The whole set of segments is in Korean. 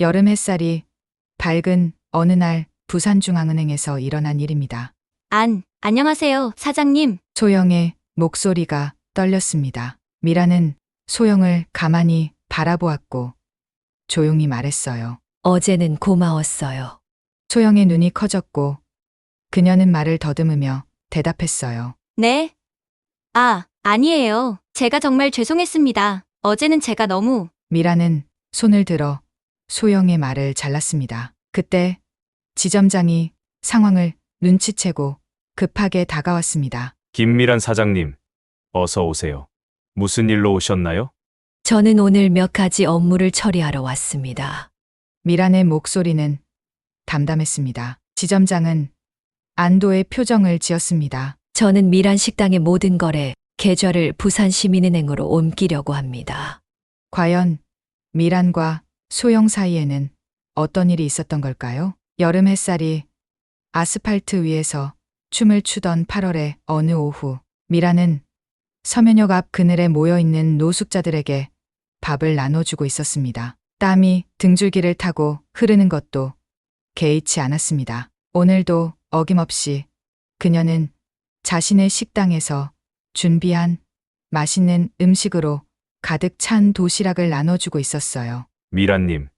여름 햇살이 밝은 어느 날 부산중앙은행에서 일어난 일입니다. 안녕하세요, 사장님. 소영의 목소리가 떨렸습니다. 미라는 소영을 가만히 바라보았고 조용히 말했어요. 어제는 고마웠어요. 소영의 눈이 커졌고 그녀는 말을 더듬으며 대답했어요. 네? 아니에요. 제가 정말 죄송했습니다. 어제는 제가 너무. 미라는 손을 들어 소영의 말을 잘랐습니다. 그때 지점장이 상황을 눈치채고 급하게 다가왔습니다. 김미란 사장님, 어서 오세요. 무슨 일로 오셨나요? 저는 오늘 몇 가지 업무를 처리하러 왔습니다. 미란의 목소리는 담담했습니다. 지점장은 안도의 표정을 지었습니다. 저는 미란 식당의 모든 거래, 계좌를 부산시민은행으로 옮기려고 합니다. 과연 미란과 소영 사이에는 어떤 일이 있었던 걸까요? 여름 햇살이 아스팔트 위에서 춤을 추던 8월의 어느 오후, 미란은 서면역 앞 그늘에 모여있는 노숙자들에게 밥을 나눠주고 있었습니다. 땀이 등줄기를 타고 흐르는 것도 개의치 않았습니다. 오늘도 어김없이 그녀는 자신의 식당에서 준비한 맛있는 음식으로 가득 찬 도시락을 나눠주고 있었어요. 미란님,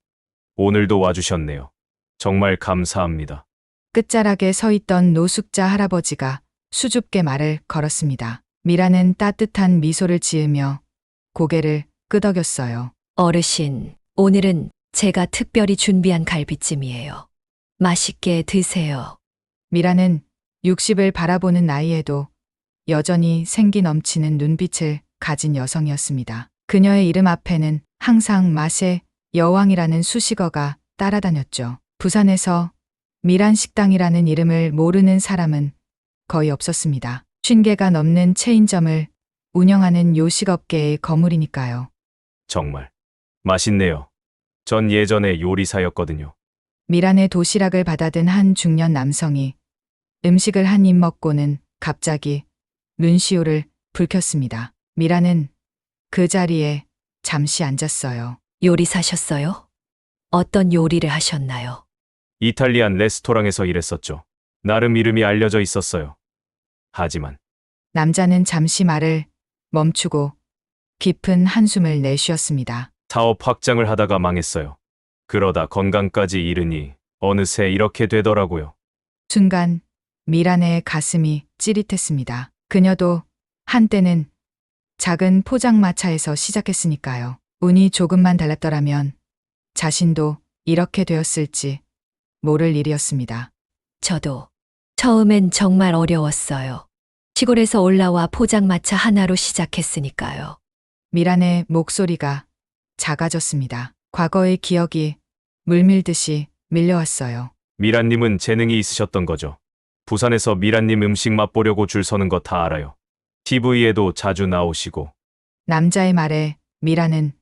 오늘도 와주셨네요. 정말 감사합니다. 끝자락에 서 있던 노숙자 할아버지가 수줍게 말을 걸었습니다. 미라는 따뜻한 미소를 지으며 고개를 끄덕였어요. 어르신, 오늘은 제가 특별히 준비한 갈비찜이에요. 맛있게 드세요. 미라는 60을 바라보는 나이에도 여전히 생기 넘치는 눈빛을 가진 여성이었습니다. 그녀의 이름 앞에는 항상 맛의 여왕이라는 수식어가 따라다녔죠. 부산에서 미란 식당이라는 이름을 모르는 사람은 거의 없었습니다. 50개가 넘는 체인점을 운영하는 요식업계의 거물이니까요. 정말 맛있네요. 전 예전에 요리사였거든요. 미란의 도시락을 받아든 한 중년 남성이 음식을 한 입 먹고는 갑자기 눈시울을 붉혔습니다. 미란은 그 자리에 잠시 앉았어요. 요리 사셨어요? 어떤 요리를 하셨나요? 이탈리안 레스토랑에서 일했었죠. 나름 이름이 알려져 있었어요. 하지만 남자는 잠시 말을 멈추고 깊은 한숨을 내쉬었습니다. 사업 확장을 하다가 망했어요. 그러다 건강까지 잃으니 어느새 이렇게 되더라고요. 순간 미란의 가슴이 찌릿했습니다. 그녀도 한때는 작은 포장마차에서 시작했으니까요. 운이 조금만 달랐더라면 자신도 이렇게 되었을지 모를 일이었습니다. 저도 처음엔 정말 어려웠어요. 시골에서 올라와 포장마차 하나로 시작했으니까요. 미란의 목소리가 작아졌습니다. 과거의 기억이 물밀듯이 밀려왔어요. 미란님은 재능이 있으셨던 거죠. 부산에서 미란님 음식 맛보려고 줄 서는 거 다 알아요. TV에도 자주 나오시고. 남자의 말에 미란은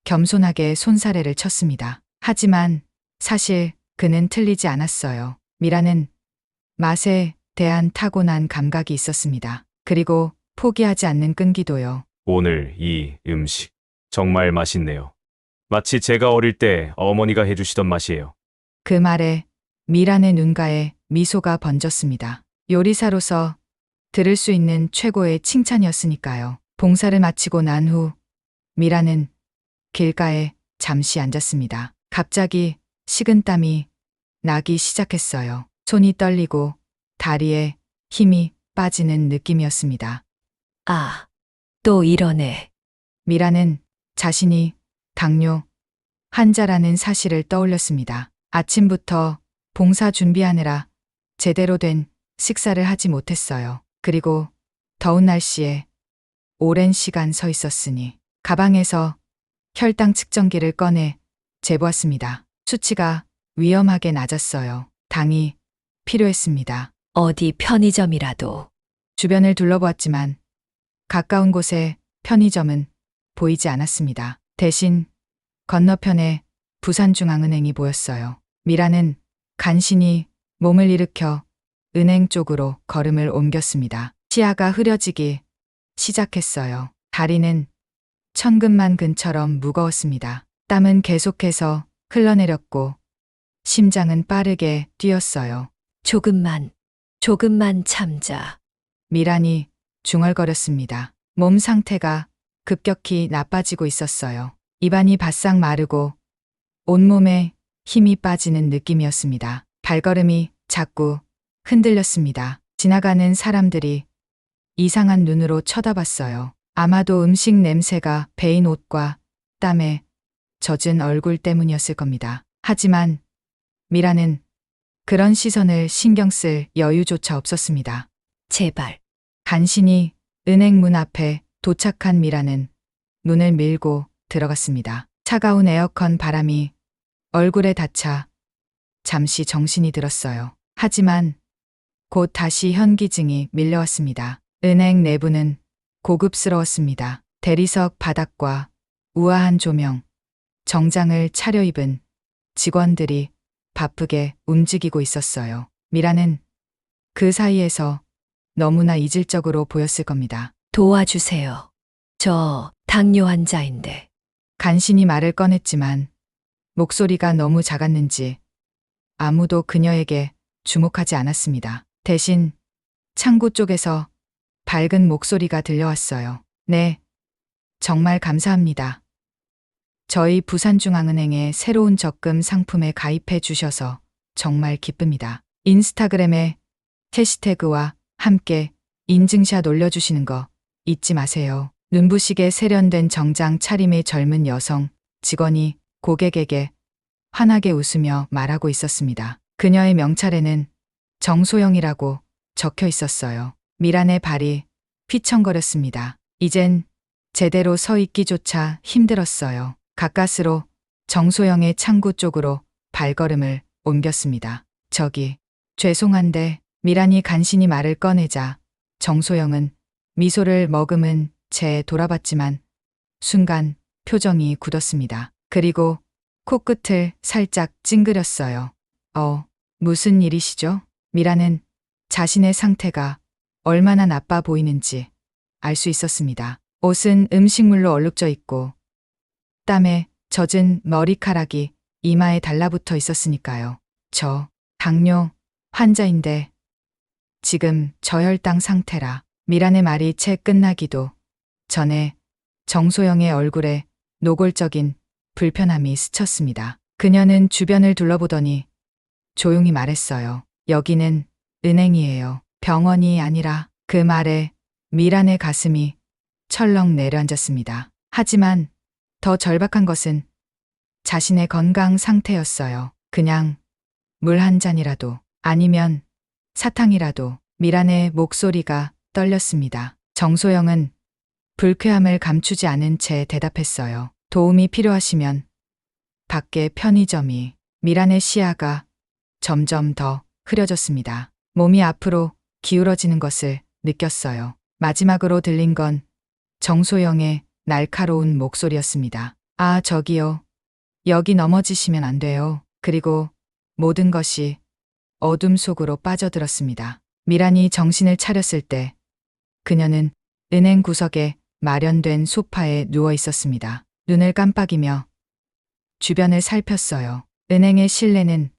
겸손하게 손사래를 쳤습니다. 하지만 사실 그는 틀리지 않았어요. 미란은 맛에 대한 타고난 감각이 있었습니다. 그리고 포기하지 않는 끈기도요. 오늘 이 음식 정말 맛있네요. 마치 제가 어릴 때 어머니가 해주시던 맛이에요. 그 말에 미란의 눈가에 미소가 번졌습니다. 요리사로서 들을 수 있는 최고의 칭찬이었으니까요. 봉사를 마치고 난 후 미란은 길가에 잠시 앉았습니다. 갑자기 식은땀이 나기 시작했어요. 손이 떨리고 다리에 힘이 빠지는 느낌이었습니다. 아, 또 이러네. 미라는 자신이 당뇨 환자라는 사실을 떠올렸습니다. 아침부터 봉사 준비하느라 제대로 된 식사를 하지 못했어요. 그리고 더운 날씨에 오랜 시간 서 있었으니 가방에서 혈당 측정기를 꺼내 재보았습니다. 수치가 위험하게 낮았어요. 당이 필요했습니다. 어디 편의점이라도. 주변을 둘러보았지만 가까운 곳에 편의점은 보이지 않았습니다. 대신 건너편에 부산중앙은행이 보였어요. 미라는 간신히 몸을 일으켜 은행 쪽으로 걸음을 옮겼습니다. 시야가 흐려지기 시작했어요. 다리는 천근만근처럼 무거웠습니다. 땀은 계속해서 흘러내렸고 심장은 빠르게 뛰었어요. 조금만 참자. 미란이 중얼거렸습니다. 몸 상태가 급격히 나빠지고 있었어요. 입안이 바싹 마르고 온몸에 힘이 빠지는 느낌이었습니다. 발걸음이 자꾸 흔들렸습니다. 지나가는 사람들이 이상한 눈으로 쳐다봤어요. 아마도 음식 냄새가 배인 옷과 땀에 젖은 얼굴 때문이었을 겁니다. 하지만 미라는 그런 시선을 신경 쓸 여유조차 없었습니다. 제발. 간신히 은행 문 앞에 도착한 미라는 문을 밀고 들어갔습니다. 차가운 에어컨 바람이 얼굴에 닿자 잠시 정신이 들었어요. 하지만 곧 다시 현기증이 밀려왔습니다. 은행 내부는 고급스러웠습니다. 대리석 바닥과 우아한 조명, 정장을 차려입은 직원들이 바쁘게 움직이고 있었어요. 미라는 그 사이에서 너무나 이질적으로 보였을 겁니다. 도와주세요. 저 당뇨 환자인데. 간신히 말을 꺼냈지만 목소리가 너무 작았는지 아무도 그녀에게 주목하지 않았습니다. 대신 창구 쪽에서 밝은 목소리가 들려왔어요. 네, 정말 감사합니다. 저희 부산중앙은행의 새로운 적금 상품에 가입해 주셔서 정말 기쁩니다. 인스타그램에 해시태그와 함께 인증샷 올려주시는 거 잊지 마세요. 눈부시게 세련된 정장 차림의 젊은 여성 직원이 고객에게 환하게 웃으며 말하고 있었습니다. 그녀의 명찰에는 정소영이라고 적혀 있었어요. 미란의 발이 휘청거렸습니다. 이젠 제대로 서 있기조차 힘들었어요. 가까스로 정소영의 창구 쪽으로 발걸음을 옮겼습니다. 저기, 죄송한데 미란이 간신히 말을 꺼내자 정소영은 미소를 머금은 채 돌아봤지만 순간 표정이 굳었습니다. 그리고 코끝을 살짝 찡그렸어요. 무슨 일이시죠? 미라는 자신의 상태가 얼마나 나빠 보이는지 알 수 있었습니다. 옷은 음식물로 얼룩져 있고 땀에 젖은 머리카락이 이마에 달라붙어 있었으니까요. 저 당뇨 환자인데 지금 저혈당 상태라. 미란의 말이 채 끝나기도 전에 정소영의 얼굴에 노골적인 불편함이 스쳤습니다. 그녀는 주변을 둘러보더니 조용히 말했어요. 여기는 은행이에요. 병원이 아니라. 그 말에 미란의 가슴이 철렁 내려앉았습니다. 하지만 더 절박한 것은 자신의 건강 상태였어요. 그냥 물 한 잔이라도 아니면 사탕이라도. 미란의 목소리가 떨렸습니다. 정소영은 불쾌함을 감추지 않은 채 대답했어요. 도움이 필요하시면 밖에 편의점이. 미란의 시야가 점점 더 흐려졌습니다. 몸이 앞으로 기울어지는 것을 느꼈어요. 마지막으로 들린 건 정소영의 날카로운 목소리였습니다. 아, 저기요. 여기 넘어지시면 안 돼요. 그리고 모든 것이 어둠 속으로 빠져들었습니다. 미란이 정신을 차렸을 때 그녀는 은행 구석에 마련된 소파에 누워 있었습니다. 눈을 깜빡이며 주변을 살폈어요. 은행의 실내는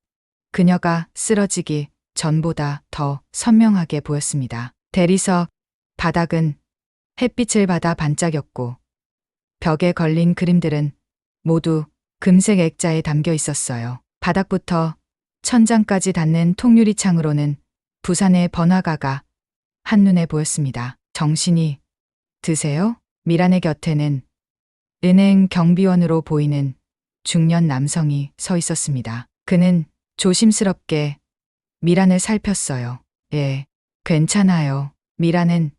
그녀가 쓰러지기 전보다 더 선명하게 보였습니다. 대리석 바닥은 햇빛을 받아 반짝였고 벽에 걸린 그림들은 모두 금색 액자에 담겨 있었어요. 바닥부터 천장까지 닿는 통유리 창으로는 부산의 번화가가 한눈에 보였습니다. 정신이 드세요? 미란의 곁에는 은행 경비원으로 보이는 중년 남성이 서 있었습니다. 그는 조심스럽게 미란을 살폈어요. 예, 괜찮아요. 미란은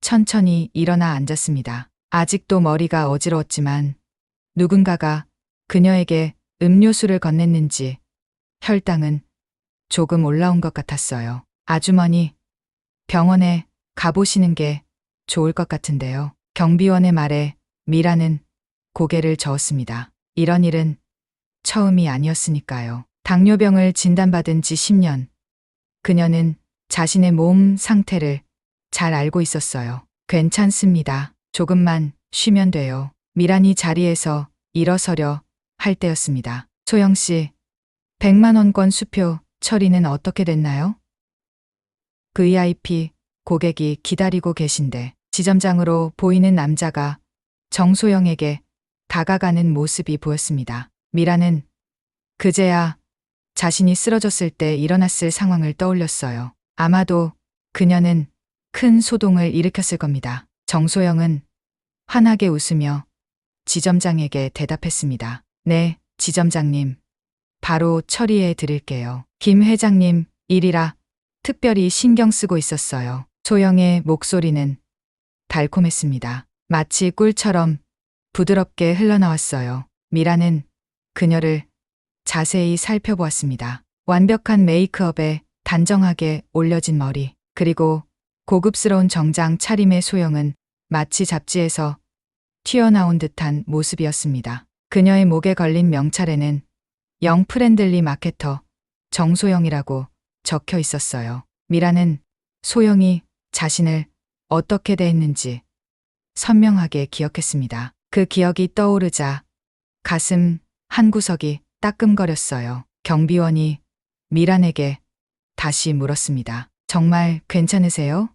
천천히 일어나 앉았습니다. 아직도 머리가 어지러웠지만 누군가가 그녀에게 음료수를 건넸는지 혈당은 조금 올라온 것 같았어요. 아주머니, 병원에 가보시는 게 좋을 것 같은데요. 경비원의 말에 미라는 고개를 저었습니다. 이런 일은 처음이 아니었으니까요. 당뇨병을 진단받은 지 10년. 그녀는 자신의 몸 상태를 잘 알고 있었어요. 괜찮습니다. 조금만 쉬면 돼요. 미란이 자리에서 일어서려 할 때였습니다. 소영 씨, 100만 원권 수표 처리는 어떻게 됐나요? VIP 고객이 기다리고 계신데 지점장으로 보이는 남자가 정소영에게 다가가는 모습이 보였습니다. 미라는 그제야 자신이 쓰러졌을 때 일어났을 상황을 떠올렸어요. 아마도 그녀는 큰 소동을 일으켰을 겁니다. 정소영은 환하게 웃으며 지점장에게 대답했습니다. 네, 지점장님. 바로 처리해 드릴게요. 김 회장님 일이라 특별히 신경 쓰고 있었어요. 소영의 목소리는 달콤했습니다. 마치 꿀처럼 부드럽게 흘러나왔어요. 미라는 그녀를 자세히 살펴보았습니다. 완벽한 메이크업에 단정하게 올려진 머리, 그리고 고급스러운 정장 차림의 소영은 마치 잡지에서 튀어나온 듯한 모습이었습니다. 그녀의 목에 걸린 명찰에는 영 프렌들리 마케터 정소영이라고 적혀 있었어요. 미라는 소영이 자신을 어떻게 대했는지 선명하게 기억했습니다. 그 기억이 떠오르자 가슴 한구석이 따끔거렸어요. 경비원이 미란에게 다시 물었습니다. 정말 괜찮으세요?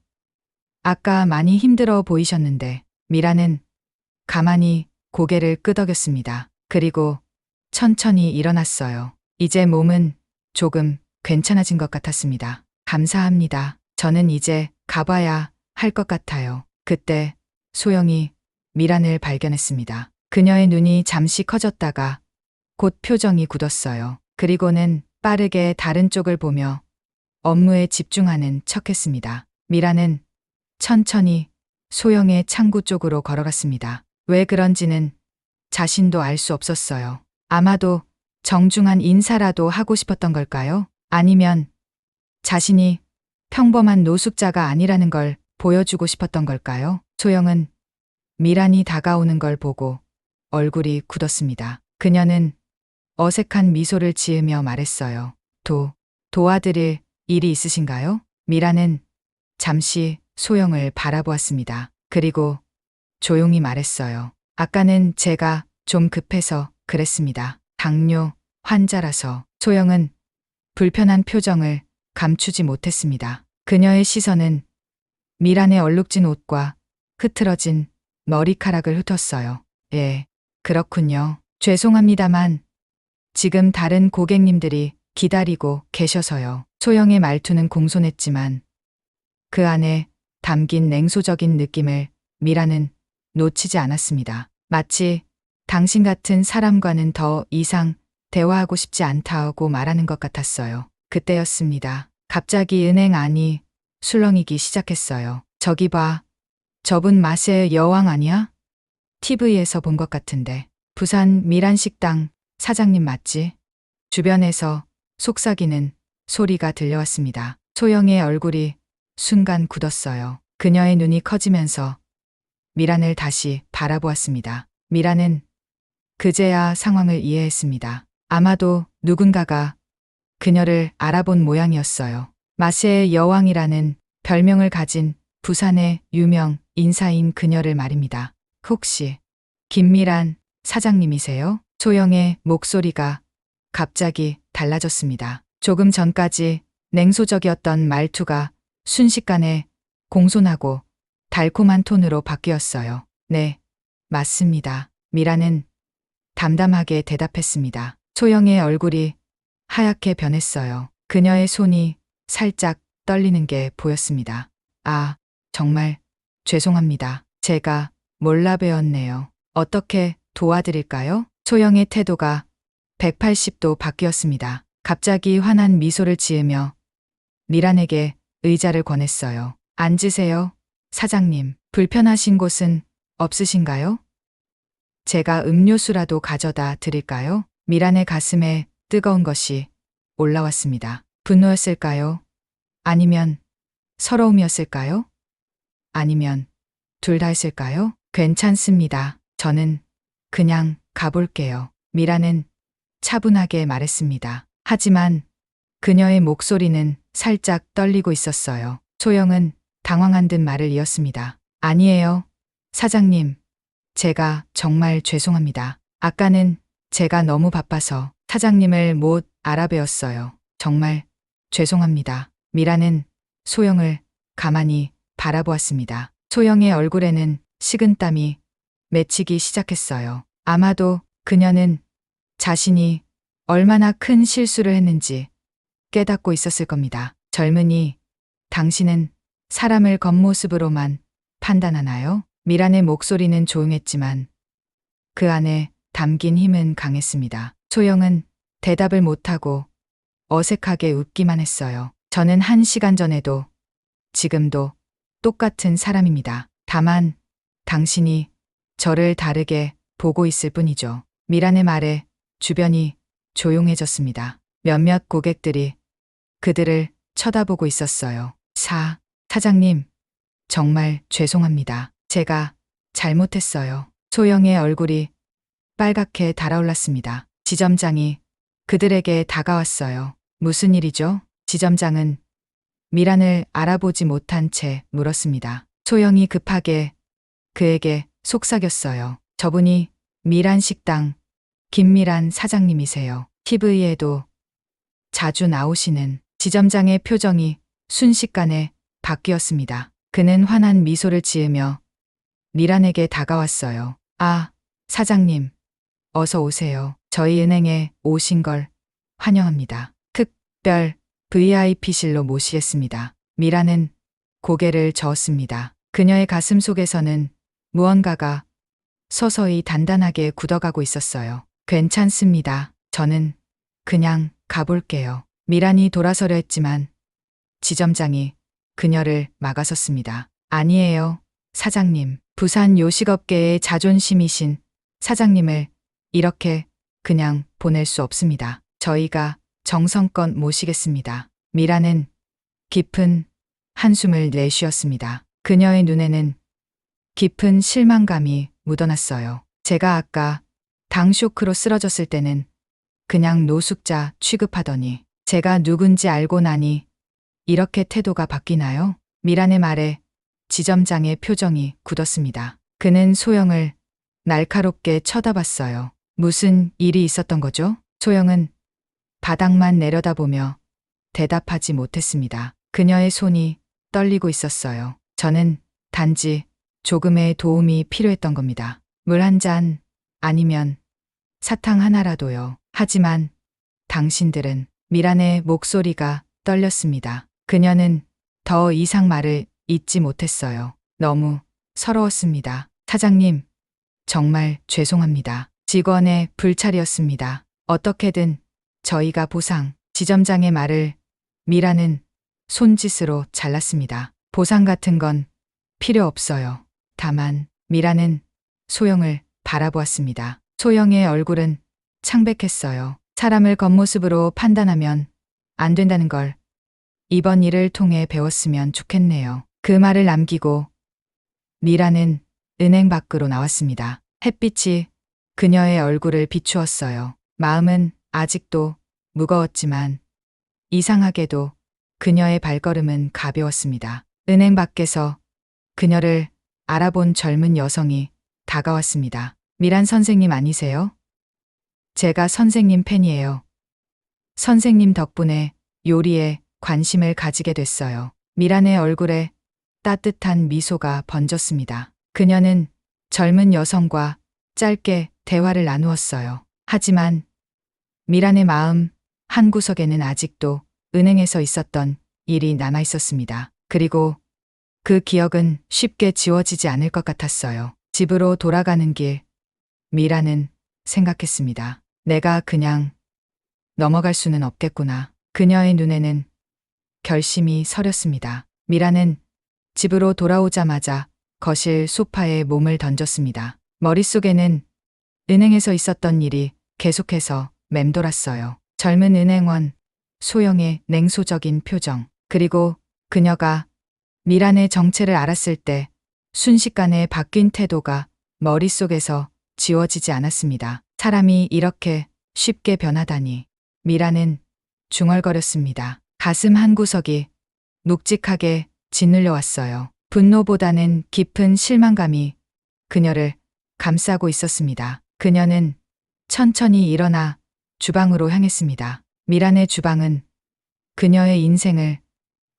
아까 많이 힘들어 보이셨는데. 미란은 가만히 고개를 끄덕였습니다. 그리고 천천히 일어났어요. 이제 몸은 조금 괜찮아진 것 같았습니다. 감사합니다. 저는 이제 가봐야 할 것 같아요. 그때 소영이 미란을 발견했습니다. 그녀의 눈이 잠시 커졌다가 곧 표정이 굳었어요. 그리고는 빠르게 다른 쪽을 보며 업무에 집중하는 척했습니다. 미란은 천천히 소영의 창구 쪽으로 걸어갔습니다. 왜 그런지는 자신도 알 수 없었어요. 아마도 정중한 인사라도 하고 싶었던 걸까요? 아니면 자신이 평범한 노숙자가 아니라는 걸 보여주고 싶었던 걸까요? 소영은 미란이 다가오는 걸 보고 얼굴이 굳었습니다. 그녀는 어색한 미소를 지으며 말했어요. 도와드릴 일이 있으신가요? 미란은 잠시 소영을 바라보았습니다. 그리고 조용히 말했어요. 아까는 제가 좀 급해서 그랬습니다. 당뇨 환자라서. 소영은 불편한 표정을 감추지 못했습니다. 그녀의 시선은 미란의 얼룩진 옷과 흐트러진 머리카락을 훑었어요. 예, 그렇군요. 죄송합니다만 지금 다른 고객님들이 기다리고 계셔서요. 소영의 말투는 공손했지만 그 안에 담긴 냉소적인 느낌을 미란은 놓치지 않았습니다. 마치 당신 같은 사람과는 더 이상 대화하고 싶지 않다고 말하는 것 같았어요. 그때였습니다. 갑자기 은행 안이 술렁이기 시작했어요. 저기 봐. 저분 맛의 여왕 아니야? TV에서 본 것 같은데. 부산 미란식당 사장님 맞지? 주변에서 속삭이는 소리가 들려왔습니다. 소영의 얼굴이 순간 굳었어요. 그녀의 눈이 커지면서 미란을 다시 바라보았습니다. 미란은 그제야 상황을 이해했습니다. 아마도 누군가가 그녀를 알아본 모양이었어요. 맛의 여왕이라는 별명을 가진 부산의 유명 인사인 그녀를 말입니다. 혹시 김미란 사장님이세요? 소영의 목소리가 갑자기 달라졌습니다. 조금 전까지 냉소적이었던 말투가 순식간에 공손하고 달콤한 톤으로 바뀌었어요. 네, 맞습니다. 미라는 담담하게 대답했습니다. 소영의 얼굴이 하얗게 변했어요. 그녀의 손이 살짝 떨리는 게 보였습니다. 아, 정말 죄송합니다. 제가 몰라 배웠네요. 어떻게 도와드릴까요? 소영의 태도가 180도 바뀌었습니다. 갑자기 환한 미소를 지으며 미란에게 의자를 권했어요. 앉으세요. 사장님, 불편하신 곳은 없으신가요? 제가 음료수라도 가져다 드릴까요? 미란의 가슴에 뜨거운 것이 올라왔습니다. 분노였을까요? 아니면 서러움이었을까요? 아니면 둘 다였을까요? 괜찮습니다. 저는 그냥 가볼게요. 미라는 차분하게 말했습니다. 하지만 그녀의 목소리는 살짝 떨리고 있었어요. 소영은 당황한 듯 말을 이었습니다. 아니에요. 사장님, 제가 정말 죄송합니다. 아까는 제가 너무 바빠서. 사장님을 못 알아배웠어요. 정말 죄송합니다. 미라는 소영을 가만히 바라보았습니다. 소영의 얼굴에는 식은땀이 맺히기 시작했어요. 아마도 그녀는 자신이 얼마나 큰 실수를 했는지 깨닫고 있었을 겁니다. 젊은이, 당신은 사람을 겉모습으로만 판단하나요? 미란의 목소리는 조용했지만 그 안에 담긴 힘은 강했습니다. 소영은 대답을 못하고 어색하게 웃기만 했어요. 저는 1시간 전에도 지금도 똑같은 사람입니다. 다만 당신이 저를 다르게 보고 있을 뿐이죠. 미란의 말에 주변이 조용해졌습니다. 몇몇 고객들이 그들을 쳐다보고 있었어요. 사장님, 정말 죄송합니다. 제가 잘못했어요. 소영의 얼굴이 빨갛게 달아올랐습니다. 지점장이 그들에게 다가왔어요. 무슨 일이죠? 지점장은 미란을 알아보지 못한 채 물었습니다. 소영이 급하게 그에게 속삭였어요. 저분이 미란 식당 김미란 사장님이세요. TV에도 자주 나오시는. 지점장의 표정이 순식간에 바뀌었습니다. 그는 환한 미소를 지으며 미란에게 다가왔어요. 아, 사장님, 어서 오세요. 저희 은행에 오신 걸 환영합니다. 특별 VIP실로 모시겠습니다. 미란은 고개를 저었습니다. 그녀의 가슴 속에서는 무언가가 서서히 단단하게 굳어가고 있었어요. 괜찮습니다. 저는 그냥 가볼게요. 미란이 돌아서려 했지만 지점장이 그녀를 막아섰습니다. 아니에요, 사장님. 부산 요식업계의 자존심이신 사장님을 이렇게 그냥 보낼 수 없습니다. 저희가 정성껏 모시겠습니다. 미란은 깊은 한숨을 내쉬었습니다. 그녀의 눈에는 깊은 실망감이 묻어났어요. 제가 아까 당 쇼크로 쓰러졌을 때는 그냥 노숙자 취급하더니 제가 누군지 알고 나니 이렇게 태도가 바뀌나요? 미란의 말에 지점장의 표정이 굳었습니다. 그는 소영을 날카롭게 쳐다봤어요. 무슨 일이 있었던 거죠? 소영은 바닥만 내려다보며 대답하지 못했습니다. 그녀의 손이 떨리고 있었어요. 저는 단지 조금의 도움이 필요했던 겁니다. 물 한 잔 아니면 사탕 하나라도요. 하지만 당신들은. 미란의 목소리가 떨렸습니다. 그녀는 더 이상 말을 잇지 못했어요. 너무 서러웠습니다. 사장님, 정말 죄송합니다. 직원의 불찰이었습니다. 어떻게든 저희가 보상. 지점장의 말을 미란은 손짓으로 잘랐습니다. 보상 같은 건 필요 없어요. 다만 미란은 소영을 바라보았습니다. 소영의 얼굴은 창백했어요. 사람을 겉모습으로 판단하면 안 된다는 걸 이번 일을 통해 배웠으면 좋겠네요. 그 말을 남기고 미라는 은행 밖으로 나왔습니다. 햇빛이 그녀의 얼굴을 비추었어요. 마음은 아직도 무거웠지만 이상하게도 그녀의 발걸음은 가벼웠습니다. 은행 밖에서 그녀를 알아본 젊은 여성이 다가왔습니다. 미란 선생님 아니세요? 제가 선생님 팬이에요. 선생님 덕분에 요리에 관심을 가지게 됐어요. 미란의 얼굴에 따뜻한 미소가 번졌습니다. 그녀는 젊은 여성과 짧게 대화를 나누었어요. 하지만 미란의 마음 한구석에는 아직도 은행에서 있었던 일이 남아 있었습니다. 그리고 그 기억은 쉽게 지워지지 않을 것 같았어요. 집으로 돌아가는 길, 미란은 생각했습니다. 내가 그냥 넘어갈 수는 없겠구나. 그녀의 눈에는 결심이 서렸습니다. 미라는 집으로 돌아오자마자 거실 소파에 몸을 던졌습니다. 머릿속에는 은행에서 있었던 일이 계속해서 맴돌았어요. 젊은 은행원, 소영의 냉소적인 표정, 그리고 그녀가 미란의 정체를 알았을 때 순식간에 바뀐 태도가 머릿속에서 지워지지 않았습니다. 사람이 이렇게 쉽게 변하다니. 미라는 중얼거렸습니다. 가슴 한구석이 묵직하게 짓눌려 왔어요. 분노보다는 깊은 실망감이 그녀를 감싸고 있었습니다. 그녀는 천천히 일어나 주방으로 향했습니다. 미란의 주방은 그녀의 인생을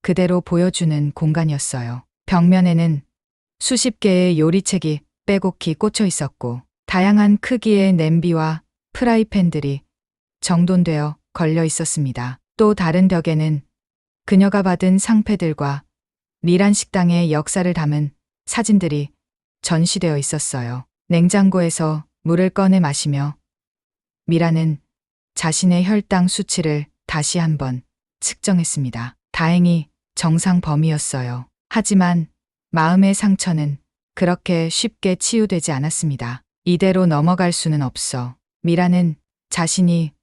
그대로 보여주는 공간이었어요. 벽면에는 수십 개의 요리책이 빼곡히 꽂혀 있었고, 다양한 크기의 냄비와 프라이팬들이 정돈되어 걸려 있었습니다. 또 다른 벽에는 그녀가 받은 상패들과 미란 식당의 역사를 담은 사진들이 전시되어 있었어요. 냉장고에서 물을 꺼내 마시며 미란은 자신의 혈당 수치를 다시 한번 측정했습니다. 다행히 정상 범위였어요. 하지만 마음의 상처는 그렇게 쉽게 치유되지 않았습니다. 이대로 넘어갈 수는 없어. 미란은 자신이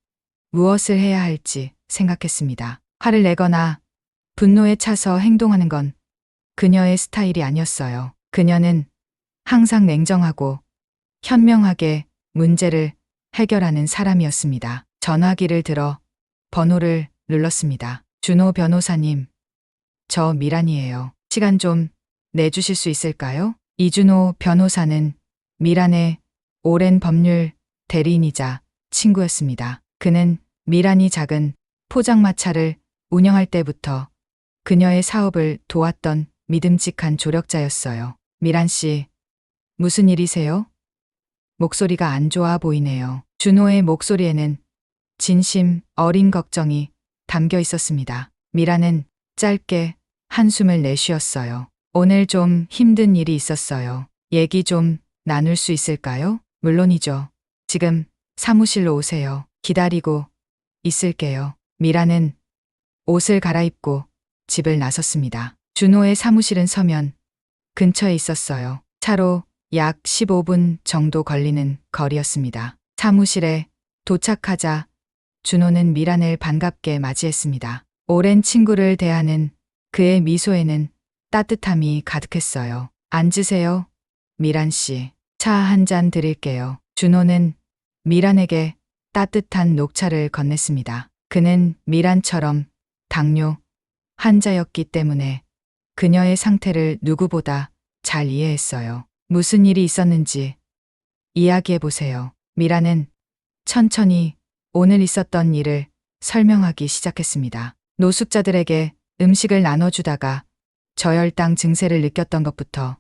무엇을 해야 할지 생각했습니다. 화를 내거나 분노에 차서 행동하는 건 그녀의 스타일이 아니었어요. 그녀는 항상 냉정하고 현명하게 문제를 해결하는 사람이었습니다. 전화기를 들어 번호를 눌렀습니다. 준호 변호사님, 저 미란이에요. 시간 좀 내주실 수 있을까요? 이준호 변호사는 미란의 오랜 법률 대리인이자 친구였습니다. 그는 미란이 작은 포장마차를 운영할 때부터 그녀의 사업을 도왔던 믿음직한 조력자였어요. 미란 씨, 무슨 일이세요? 목소리가 안 좋아 보이네요. 준호의 목소리에는 진심 어린 걱정이 담겨 있었습니다. 미란은 짧게 한숨을 내쉬었어요. 오늘 좀 힘든 일이 있었어요. 얘기 좀 나눌 수 있을까요? 물론이죠. 지금 사무실로 오세요. 기다리고 있을게요. 미란은 옷을 갈아입고 집을 나섰습니다. 준호의 사무실은 서면 근처에 있었어요. 차로 약 15분 정도 걸리는 거리였습니다. 사무실에 도착하자 준호는 미란을 반갑게 맞이했습니다. 오랜 친구를 대하는 그의 미소에는 따뜻함이 가득했어요. 앉으세요. 미란 씨, 차 한 잔 드릴게요. 준호는 미란에게 따뜻한 녹차를 건넸습니다. 그는 미란처럼 당뇨 환자였기 때문에 그녀의 상태를 누구보다 잘 이해했어요. 무슨 일이 있었는지 이야기해 보세요. 미란은 천천히 오늘 있었던 일을 설명하기 시작했습니다. 노숙자들에게 음식을 나눠주다가 저혈당 증세를 느꼈던 것부터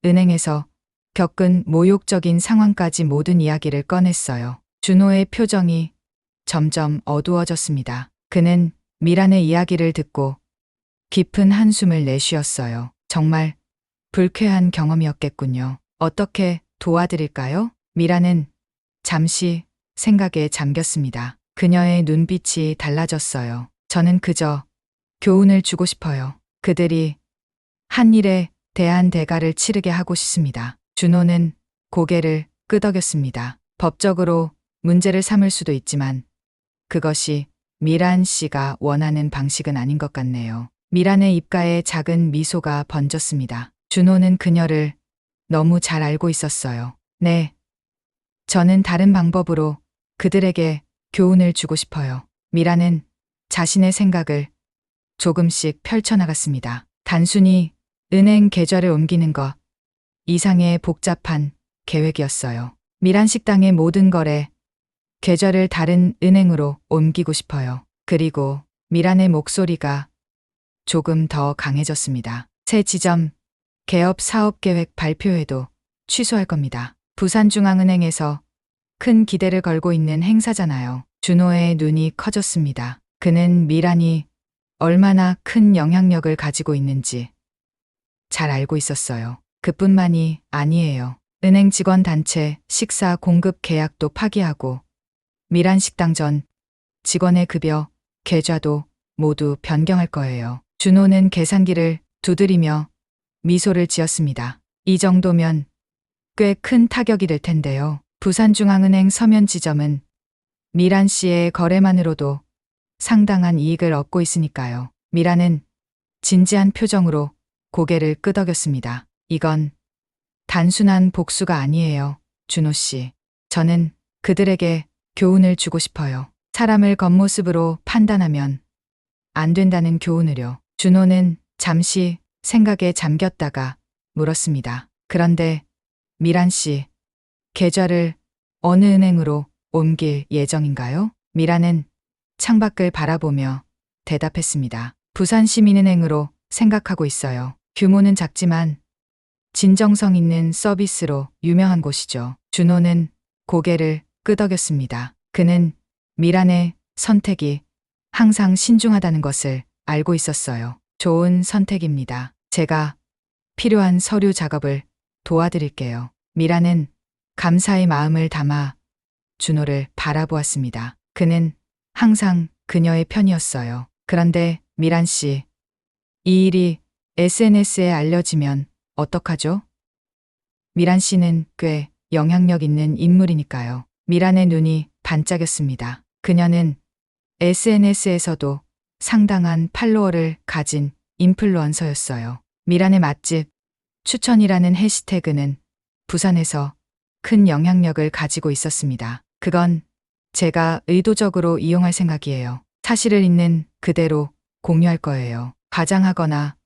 은행에서 겪은 모욕적인 상황까지 모든 이야기를 꺼냈어요. 준호의 표정이 점점 어두워졌습니다. 그는 미란의 이야기를 듣고 깊은 한숨을 내쉬었어요. 정말 불쾌한 경험이었겠군요. 어떻게 도와드릴까요? 미란은 잠시 생각에 잠겼습니다. 그녀의 눈빛이 달라졌어요. 저는 그저 교훈을 주고 싶어요. 그들이 한 일에 대한 대가를 치르게 하고 싶습니다. 준호는 고개를 끄덕였습니다. 법적으로 문제를 삼을 수도 있지만 그것이 미란 씨가 원하는 방식은 아닌 것 같네요. 미란의 입가에 작은 미소가 번졌습니다. 준호는 그녀를 너무 잘 알고 있었어요. 네. 저는 다른 방법으로 그들에게 교훈을 주고 싶어요. 미란은 자신의 생각을 조금씩 펼쳐나갔습니다. 단순히 은행 계좌를 옮기는 것 이상의 복잡한 계획이었어요. 미란 식당의 모든 거래 계좌를 다른 은행으로 옮기고 싶어요. 그리고 미란의 목소리가 조금 더 강해졌습니다. 새 지점 개업 사업 계획 발표회도 취소할 겁니다. 부산중앙은행에서 큰 기대를 걸고 있는 행사잖아요. 준호의 눈이 커졌습니다. 그는 미란이 얼마나 큰 영향력을 가지고 있는지 잘 알고 있었어요. 그뿐만이 아니에요. 은행 직원 단체 식사 공급 계약도 파기하고 미란 식당 전 직원의 급여 계좌도 모두 변경할 거예요. 준호는 계산기를 두드리며 미소를 지었습니다. 이 정도면 꽤 큰 타격이 될 텐데요. 부산중앙은행 서면 지점은 미란 씨의 거래만으로도 상당한 이익을 얻고 있으니까요. 미란은 진지한 표정으로 고개를 끄덕였습니다. 이건 단순한 복수가 아니에요, 준호 씨. 저는 그들에게 교훈을 주고 싶어요. 사람을 겉모습으로 판단하면 안 된다는 교훈을요. 준호는 잠시 생각에 잠겼다가 물었습니다. 그런데 미란 씨, 계좌를 어느 은행으로 옮길 예정인가요? 미라는 창밖을 바라보며 대답했습니다. 부산시민은행으로 생각하고 있어요. 규모는 작지만 진정성 있는 서비스로 유명한 곳이죠. 준호는 고개를 끄덕였습니다. 그는 미란의 선택이 항상 신중하다는 것을 알고 있었어요. 좋은 선택입니다. 제가 필요한 서류 작업을 도와드릴게요. 미란은 감사의 마음을 담아 준호를 바라보았습니다. 그는 항상 그녀의 편이었어요. 그런데 미란 씨, 이 일이 SNS에 알려지면 어떡하죠? 미란 씨는 꽤 영향력 있는 인물이니까요. 미란의 눈이 반짝였습니다. 그녀는 SNS에서도 상당한 팔로워를 가진 인플루언서였어요. 미란의 맛집 추천이라는 해시태그는 부산에서 큰 영향력을 가지고 있었습니다. 그건 제가 의도적으로 이용할 생각이에요. 사실을 있는 그대로 공유할 거예요. 과장하거나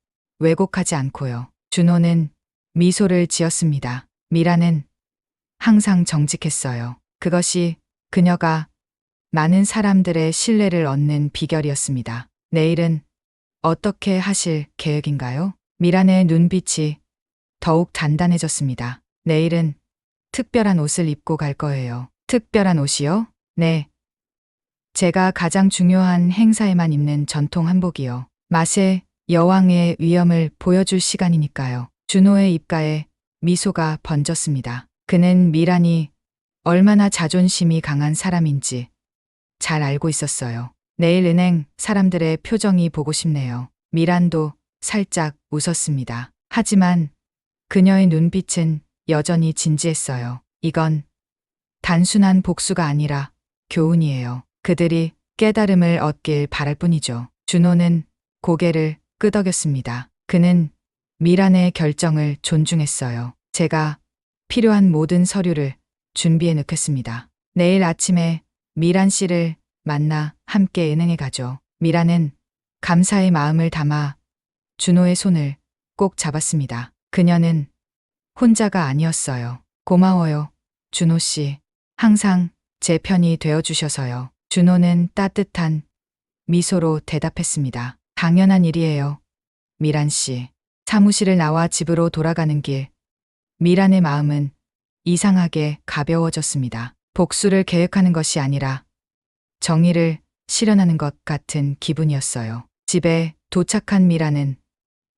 왜곡하지 않고요. 준호는 미소를 지었습니다. 미라는 항상 정직했어요. 그것이 그녀가 많은 사람들의 신뢰를 얻는 비결이었습니다. 내일은 어떻게 하실 계획인가요? 미란의 눈빛이 더욱 단단해졌습니다. 내일은 특별한 옷을 입고 갈 거예요. 특별한 옷이요? 네. 제가 가장 중요한 행사에만 입는 전통 한복이요. 맛의 여왕의 위엄을 보여줄 시간이니까요. 준호의 입가에 미소가 번졌습니다. 그는 미란이 얼마나 자존심이 강한 사람인지 잘 알고 있었어요. 내일 은행 사람들의 표정이 보고 싶네요. 미란도 살짝 웃었습니다. 하지만 그녀의 눈빛은 여전히 진지했어요. 이건 단순한 복수가 아니라 교훈이에요. 그들이 깨달음을 얻길 바랄 뿐이죠. 준호는 고개를 끄덕였습니다. 그는 미란의 결정을 존중했어요. 제가 필요한 모든 서류를 준비해 놓겠습니다. 내일 아침에 미란 씨를 만나 함께 은행에 가죠. 미란은 감사의 마음을 담아 준호의 손을 꼭 잡았습니다. 그녀는 혼자가 아니었어요. 고마워요, 준호 씨. 항상 제 편이 되어주셔서요. 준호는 따뜻한 미소로 대답했습니다. 당연한 일이에요, 미란 씨. 사무실을 나와 집으로 돌아가는 길, 미란의 마음은 이상하게 가벼워졌습니다. 복수를 계획하는 것이 아니라 정의를 실현하는 것 같은 기분이었어요. 집에 도착한 미란은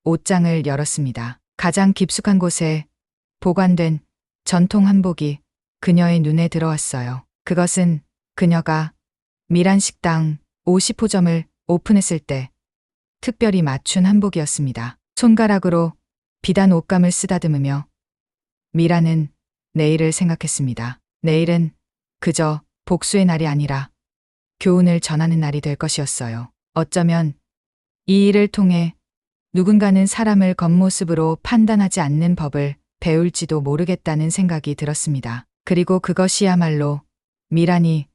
옷장을 열었습니다. 가장 깊숙한 곳에 보관된 전통 한복이 그녀의 눈에 들어왔어요. 그것은 그녀가 미란 식당 50호점을 오픈했을 때 특별히 맞춘 한복이었습니다. 손가락으로 비단 옷감을 쓰다듬으며 미란은 내일을 생각했습니다. 내일은 그저 복수의 날이 아니라 교훈을 전하는 날이 될 것이었어요. 어쩌면 이 일을 통해 누군가는 사람을 겉모습으로 판단하지 않는 법을 배울지도 모르겠다는 생각이 들었습니다. 그리고 그것이야말로 미란이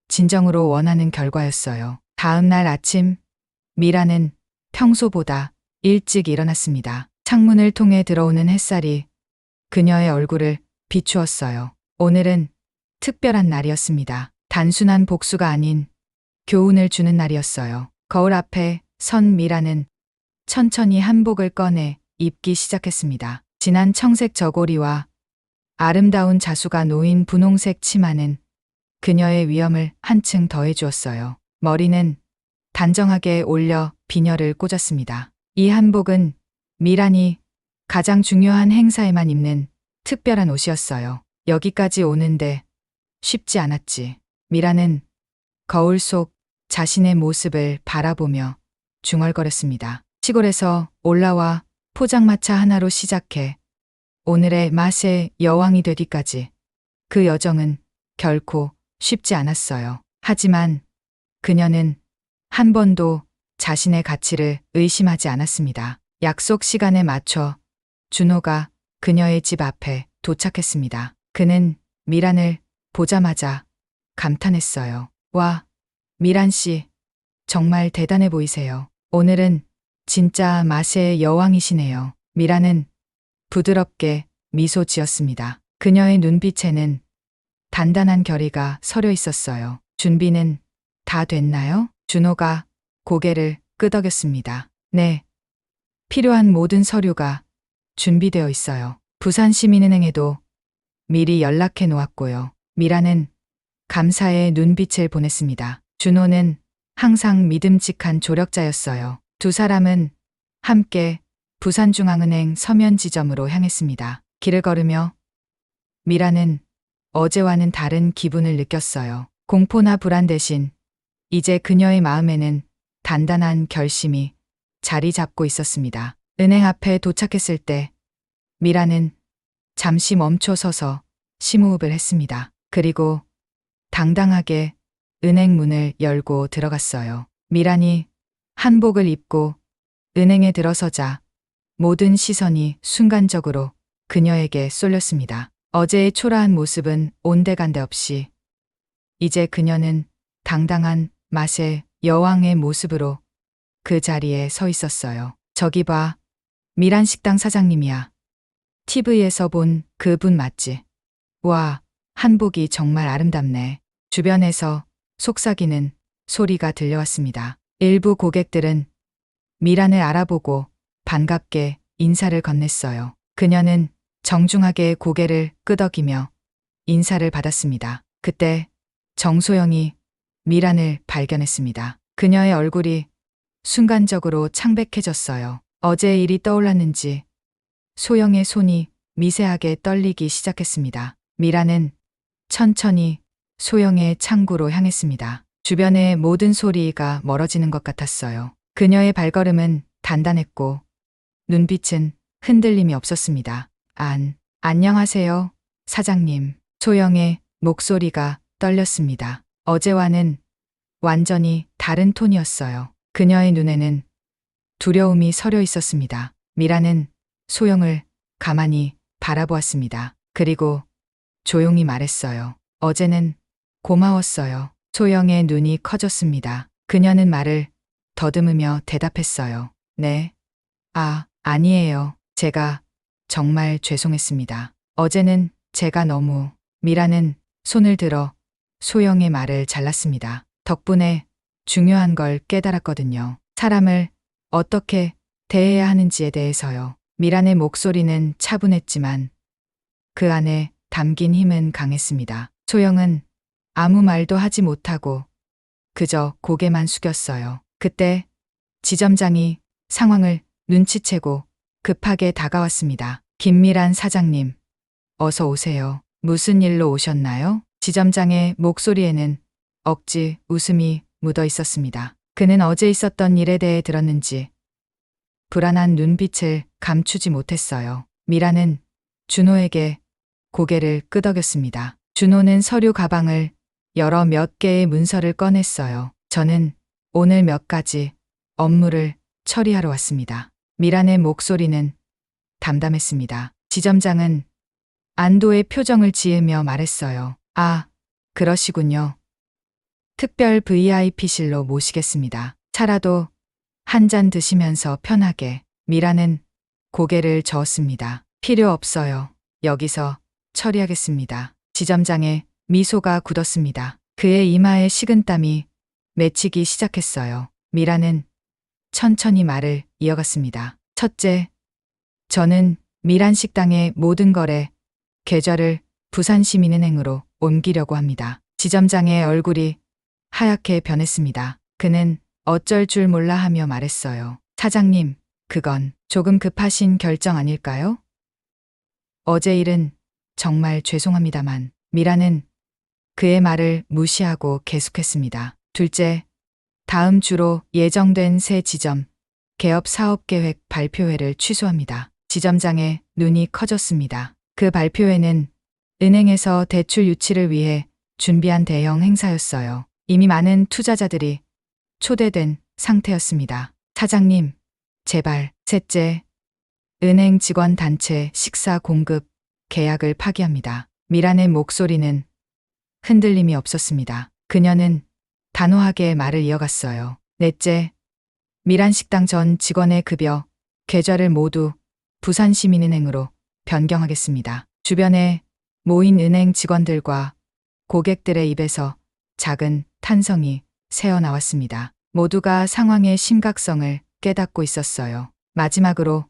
진정으로 원하는 결과였어요. 다음 날 아침, 미란은 평소보다 일찍 일어났습니다. 창문을 통해 들어오는 햇살이 그녀의 얼굴을 비추었어요. 오늘은 특별한 날이었습니다. 단순한 복수가 아닌 교훈을 주는 날이었어요. 거울 앞에 선 미란은 천천히 한복을 꺼내 입기 시작했습니다. 진한 청색 저고리와 아름다운 자수가 놓인 분홍색 치마는 그녀의 위엄을 한층 더해주었어요. 머리는 단정하게 올려 비녀를 꽂았습니다. 이 한복은 미란이 가장 중요한 행사에만 입는 특별한 옷이었어요. 여기까지 오는데 쉽지 않았지. 미란은 거울 속 자신의 모습을 바라보며 중얼거렸습니다. 시골에서 올라와 포장마차 하나로 시작해 오늘의 맛의 여왕이 되기까지 그 여정은 결코 쉽지 않았어요. 하지만 그녀는 한 번도 자신의 가치를 의심하지 않았습니다. 약속 시간에 맞춰 준호가 그녀의 집 앞에 도착했습니다. 그는 미란을 보자마자 감탄했어요. 와, 미란 씨, 정말 대단해 보이세요. 오늘은 진짜 맛의 여왕이시네요. 미란은 부드럽게 미소 지었습니다. 그녀의 눈빛에는 단단한 결의가 서려 있었어요. 준비는 다 됐나요? 준호가 고개를 끄덕였습니다. 네. 필요한 모든 서류가 준비되어 있어요. 부산시민은행에도 미리 연락해 놓았고요. 미라는 감사의 눈빛을 보냈습니다. 준호는 항상 믿음직한 조력자였어요. 두 사람은 함께 부산중앙은행 서면 지점으로 향했습니다. 길을 걸으며 미라는 어제와는 다른 기분을 느꼈어요. 공포나 불안 대신 이제 그녀의 마음에는 단단한 결심이 자리 잡고 있었습니다. 은행 앞에 도착했을 때 미라는 잠시 멈춰 서서 심호흡을 했습니다. 그리고 당당하게 은행 문을 열고 들어갔어요. 미란이 한복을 입고 은행에 들어서자 모든 시선이 순간적으로 그녀에게 쏠렸습니다. 어제의 초라한 모습은 온데간데 없이 이제 그녀는 당당한 맛의 여왕의 모습으로 그 자리에 서 있었어요. 저기 봐. 미란 식당 사장님이야. TV에서 본 그분 맞지? 와, 한복이 정말 아름답네. 주변에서 속삭이는 소리가 들려왔습니다. 일부 고객들은 미란을 알아보고 반갑게 인사를 건넸어요. 그녀는 정중하게 고개를 끄덕이며 인사를 받았습니다. 그때 정소영이 미란을 발견했습니다. 그녀의 얼굴이 순간적으로 창백해졌어요. 어제의 일이 떠올랐는지 소영의 손이 미세하게 떨리기 시작했습니다. 미란은 천천히 소영의 창구로 향했습니다. 주변의 모든 소리가 멀어지는 것 같았어요. 그녀의 발걸음은 단단했고 눈빛은 흔들림이 없었습니다. 안녕하세요, 사장님. 소영의 목소리가 떨렸습니다. 어제와는 완전히 다른 톤이었어요. 그녀의 눈에는 두려움이 서려 있었습니다. 미라는 소영을 가만히 바라보았습니다. 그리고 조용히 말했어요. 어제는 고마웠어요. 소영의 눈이 커졌습니다. 그녀는 말을 더듬으며 대답했어요. 네. 아니에요. 제가 정말 죄송했습니다. 어제는 제가 너무... 미라는 손을 들어 소영의 말을 잘랐습니다. 덕분에 중요한 걸 깨달았거든요. 사람을 어떻게 대해야 하는지에 대해서요. 미란의 목소리는 차분했지만 그 안에 담긴 힘은 강했습니다. 소영은 아무 말도 하지 못하고 그저 고개만 숙였어요. 그때 지점장이 상황을 눈치채고 급하게 다가왔습니다. 김미란 사장님, 어서 오세요. 무슨 일로 오셨나요? 지점장의 목소리에는 억지 웃음이 묻어 있었습니다. 그는 어제 있었던 일에 대해 들었는지 불안한 눈빛을 감추지 못했어요. 미라는 준호에게 고개를 끄덕였습니다. 준호는 서류 가방을 열어 몇 개의 문서를 꺼냈어요. 저는 오늘 몇 가지 업무를 처리하러 왔습니다. 미란의 목소리는 담담했습니다. 지점장은 안도의 표정을 지으며 말했어요. 그러시군요. 특별 VIP실로 모시겠습니다. 차라도 한 잔 드시면서 편하게. 미라는 고개를 저었습니다. 필요 없어요. 여기서 처리하겠습니다. 지점장의 미소가 굳었습니다. 그의 이마에 식은땀이 맺히기 시작했어요. 미라는 천천히 말을 이어갔습니다. 첫째, 저는 미란 식당의 모든 거래 계좌를 부산시민은행으로 옮기려고 합니다. 지점장의 얼굴이 하얗게 변했습니다. 그는 어쩔 줄 몰라 하며 말했어요. 사장님, 그건 조금 급하신 결정 아닐까요? 어제 일은 정말 죄송합니다만. 미라는 그의 말을 무시하고 계속했습니다. 둘째, 다음 주로 예정된 새 지점 개업 사업 계획 발표회를 취소합니다. 지점장의 눈이 커졌습니다. 그 발표회는 은행에서 대출 유치를 위해 준비한 대형 행사였어요. 이미 많은 투자자들이 초대된 상태였습니다. 사장님, 제발. 셋째, 은행 직원 단체 식사 공급 계약을 파기합니다. 미란의 목소리는 흔들림이 없었습니다. 그녀는 단호하게 말을 이어갔어요. 넷째, 미란 식당 전 직원의 급여 계좌를 모두 부산시민은행으로 변경하겠습니다. 주변에 모인 은행 직원들과 고객들의 입에서 작은 탄성이 새어나왔습니다. 모두가 상황의 심각성을 깨닫고 있었어요. 마지막으로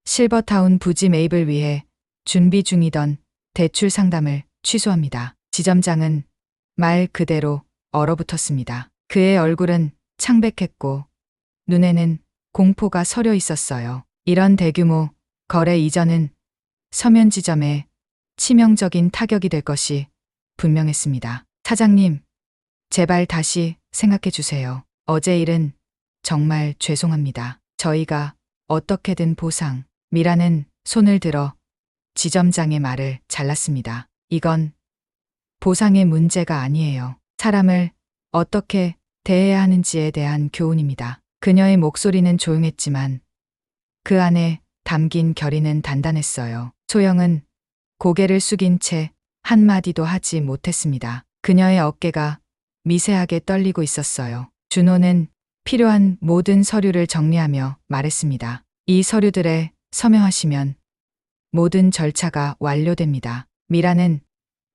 실버타운 부지 매입을 위해 준비 중이던 대출 상담을 취소합니다. 지점장은 말 그대로 얼어붙었습니다. 그의 얼굴은 창백했고 눈에는 공포가 서려 있었어요. 이런 대규모 거래 이전은 서면 지점에 치명적인 타격이 될 것이 분명했습니다. 사장님, 제발 다시 생각해 주세요. 어제 일은 정말 죄송합니다. 저희가 어떻게든 보상. 미라는 손을 들어 지점장의 말을 잘랐습니다. 이건 보상의 문제가 아니에요. 사람을 어떻게 대해야 하는지에 대한 교훈입니다. 그녀의 목소리는 조용했지만 그 안에 담긴 결의는 단단했어요. 소영은 고개를 숙인 채 한마디도 하지 못했습니다. 그녀의 어깨가 미세하게 떨리고 있었어요. 준호는 필요한 모든 서류를 정리하며 말했습니다. 이 서류들에 서명하시면 모든 절차가 완료됩니다. 미라는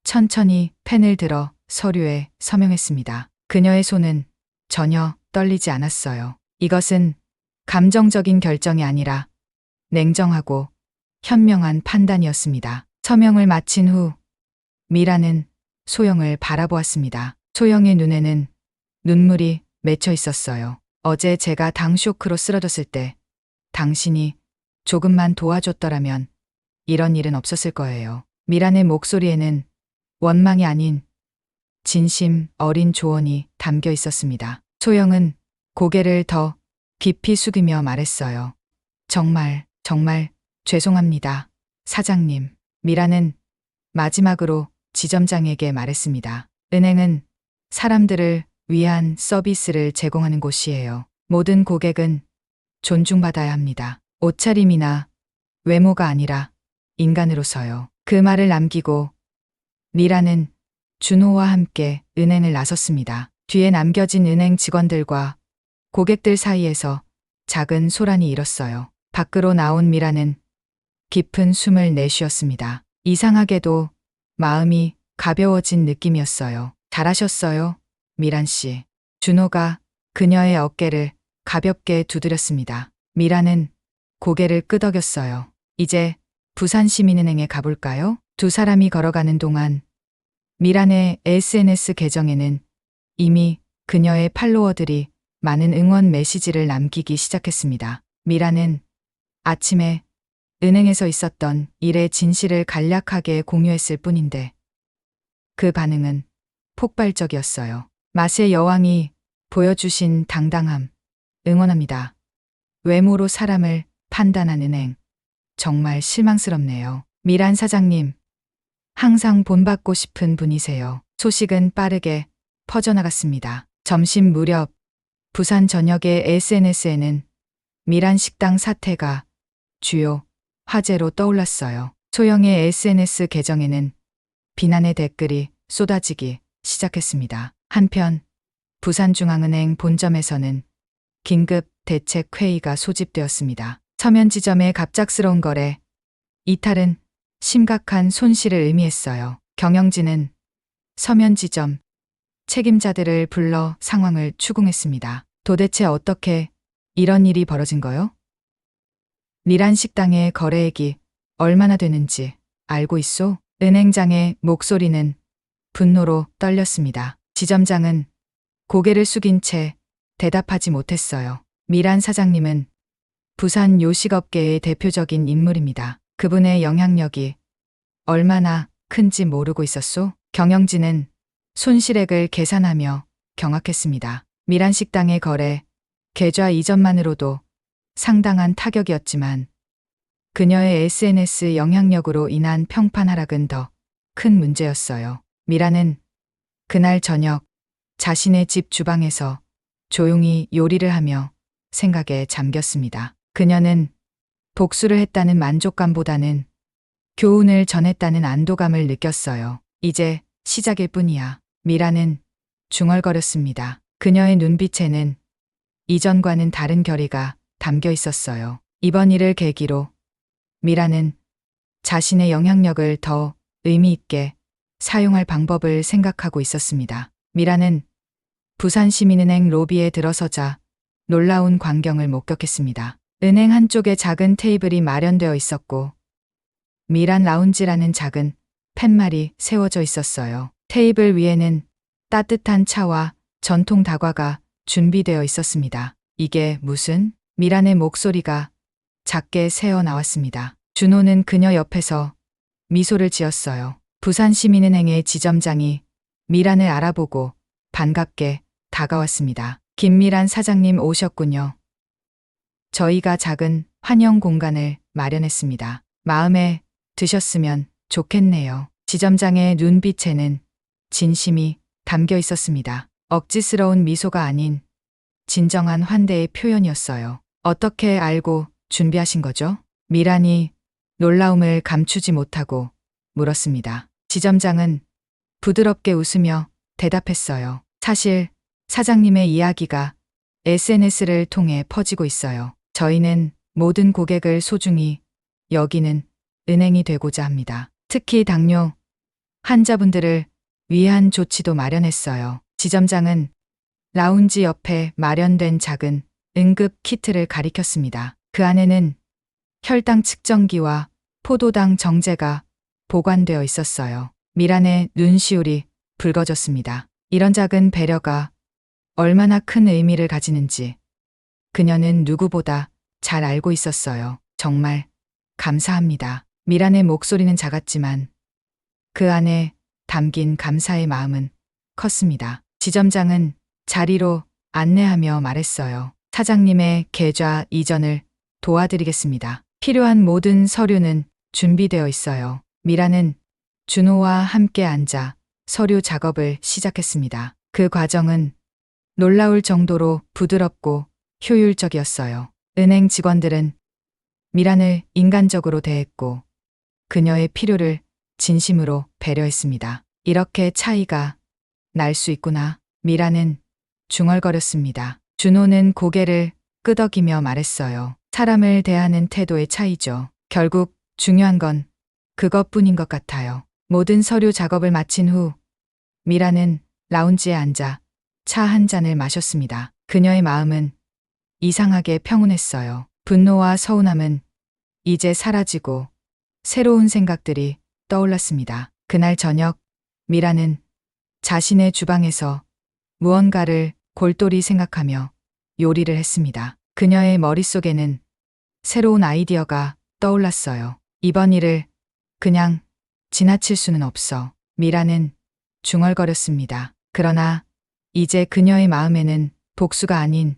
천천히 펜을 들어 서류에 서명했습니다. 그녀의 손은 전혀 떨리지 않았어요. 이것은 감정적인 결정이 아니라 냉정하고 현명한 판단이었습니다. 서명을 마친 후 미라는 소영을 바라보았습니다. 소영의 눈에는 눈물이 맺혀 있었어요. 어제 제가 당 쇼크로 쓰러졌을 때 당신이 조금만 도와줬더라면 이런 일은 없었을 거예요. 미란의 목소리에는 원망이 아닌 진심 어린 조언이 담겨 있었습니다. 소영은 고개를 더 깊이 숙이며 말했어요. 정말 죄송합니다. 사장님. 미라는 마지막으로 지점장에게 말했습니다. 은행은 사람들을 위한 서비스를 제공하는 곳이에요. 모든 고객은 존중받아야 합니다. 옷차림이나 외모가 아니라 인간으로서요. 그 말을 남기고 미라는 준호와 함께 은행을 나섰습니다. 뒤에 남겨진 은행 직원들과 고객들 사이에서 작은 소란이 일었어요. 밖으로 나온 미라는 깊은 숨을 내쉬었습니다. 이상하게도 마음이 가벼워진 느낌이었어요. 잘하셨어요, 미란 씨. 준호가 그녀의 어깨를 가볍게 두드렸습니다. 미라는 고개를 끄덕였어요. 이제 부산시민은행에 가볼까요? 두 사람이 걸어가는 동안 미란의 SNS 계정에는 이미 그녀의 팔로워들이 많은 응원 메시지를 남기기 시작했습니다. 미라는 아침에 은행에서 있었던 일의 진실을 간략하게 공유했을 뿐인데 그 반응은 폭발적이었어요. 맛의 여왕이 보여주신 당당함, 응원합니다. 외모로 사람을 판단한 은행, 정말 실망스럽네요. 미란 사장님, 항상 본받고 싶은 분이세요. 소식은 빠르게 퍼져나갔습니다. 점심 무렵 부산 전역의 SNS에는 미란 식당 사태가 주요 화제로 떠올랐어요. 소영의 SNS 계정에는 비난의 댓글이 쏟아지기 시작했습니다. 한편 부산중앙은행 본점에서는 긴급 대책회의가 소집되었습니다. 서면 지점의 갑작스러운 거래, 이탈은 심각한 손실을 의미했어요. 경영진은 서면 지점 책임자들을 불러 상황을 추궁했습니다. 도대체 어떻게 이런 일이 벌어진 거요? 미란 식당의 거래액이 얼마나 되는지 알고 있소? 은행장의 목소리는 분노로 떨렸습니다. 지점장은 고개를 숙인 채 대답하지 못했어요. 미란 사장님은 부산 요식업계의 대표적인 인물입니다. 그분의 영향력이 얼마나 큰지 모르고 있었소? 경영진은 손실액을 계산하며 경악했습니다. 미란 식당의 거래, 계좌 이전만으로도 상당한 타격이었지만 그녀의 SNS 영향력으로 인한 평판 하락은 더 큰 문제였어요. 미란은 그날 저녁 자신의 집 주방에서 조용히 요리를 하며 생각에 잠겼습니다. 그녀는 복수를 했다는 만족감보다는 교훈을 전했다는 안도감을 느꼈어요. 이제 시작일 뿐이야. 미라는 중얼거렸습니다. 그녀의 눈빛에는 이전과는 다른 결의가 담겨 있었어요. 이번 일을 계기로 미라는 자신의 영향력을 더 의미 있게 사용할 방법을 생각하고 있었습니다. 미라는 부산시민은행 로비에 들어서자 놀라운 광경을 목격했습니다. 은행 한쪽에 작은 테이블이 마련되어 있었고 미란 라운지라는 작은 팻말이 세워져 있었어요. 테이블 위에는 따뜻한 차와 전통 다과가 준비되어 있었습니다. 이게 무슨? 미란의 목소리가 작게 새어 나왔습니다. 준호는 그녀 옆에서 미소를 지었어요. 부산시민은행의 지점장이 미란을 알아보고 반갑게 다가왔습니다. 김미란 사장님 오셨군요. 저희가 작은 환영 공간을 마련했습니다. 마음에 드셨으면 좋겠네요. 지점장의 눈빛에는 진심이 담겨 있었습니다. 억지스러운 미소가 아닌 진정한 환대의 표현이었어요. 어떻게 알고 준비하신 거죠? 미란이 놀라움을 감추지 못하고 물었습니다. 지점장은 부드럽게 웃으며 대답했어요. 사실 사장님의 이야기가 SNS를 통해 퍼지고 있어요. 저희는 모든 고객을 소중히 여기는 은행이 되고자 합니다. 특히 당뇨 환자분들을 위한 조치도 마련했어요. 지점장은 라운지 옆에 마련된 작은 응급 키트를 가리켰습니다. 그 안에는 혈당 측정기와 포도당 정제가 보관되어 있었어요. 미란의 눈시울이 붉어졌습니다. 이런 작은 배려가 얼마나 큰 의미를 가지는지 그녀는 누구보다 잘 알고 있었어요. 정말 감사합니다. 미란의 목소리는 작았지만 그 안에 담긴 감사의 마음은 컸습니다. 지점장은 자리로 안내하며 말했어요. 사장님의 계좌 이전을 도와드리겠습니다. 필요한 모든 서류는 준비되어 있어요. 미란은 준호와 함께 앉아 서류 작업을 시작했습니다. 그 과정은 놀라울 정도로 부드럽고 효율적이었어요. 은행 직원들은 미란을 인간적으로 대했고 그녀의 필요를 진심으로 배려했습니다. 이렇게 차이가 날 수 있구나. 미란은 중얼거렸습니다. 준호는 고개를 끄덕이며 말했어요. 사람을 대하는 태도의 차이죠. 결국 중요한 건 그것뿐인 것 같아요. 모든 서류 작업을 마친 후 미란은 라운지에 앉아 차 한 잔을 마셨습니다. 그녀의 마음은 이상하게 평온했어요. 분노와 서운함은 이제 사라지고 새로운 생각들이 떠올랐습니다. 그날 저녁 미란은 자신의 주방에서 무언가를 골똘히 생각하며 요리를 했습니다. 그녀의 머릿속에는 새로운 아이디어가 떠올랐어요. 이번 일을 그냥 지나칠 수는 없어. 미란은 중얼거렸습니다. 그러나 이제 그녀의 마음에는 복수가 아닌